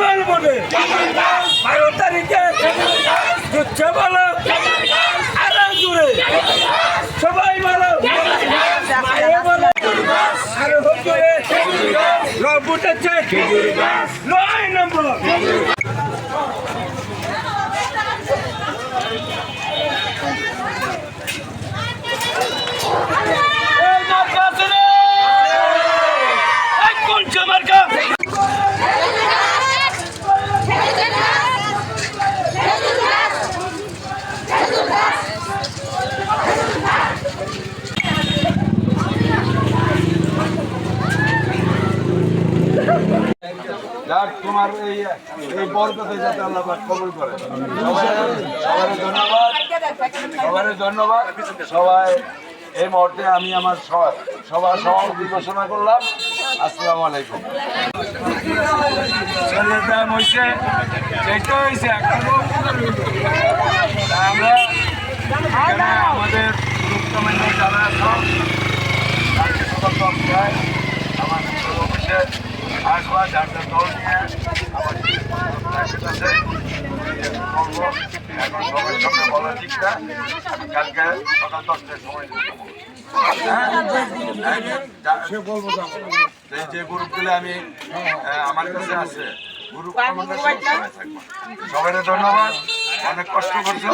বলবে 12 তারিখে যুদ্ধ বলো আরো জুড়ে সবাই বলো মায়ে বলো আরো জুড়ে লোক উঠেছে 9 নম্বর তোমার এই বরকতে যাতে আল্লাহ পাক কবুল করে। সবাই ধন্যবাদ। সবাই এই মুহূর্তে আমি আমার সবার সভাপতি ঘোষণা করলাম। আসসালামু আলাইকুম। টাইম হয়েছে, সেইটা হয়েছে আমরা আমাদের গুরুত্বমান্য যারা সব তাকে সতর্ক অবস্থায় আমার অফিসে আসবা যার দল নিয়ে আমার এখন সবার সঙ্গে বলা ঠিক না। আমি কালকে সকাল 10টায় সময় যে গ্রুপগুলো আমি আমার কাছে আছে গ্রুপ সবাই ধন্যবাদ। অনেক কষ্ট করছো।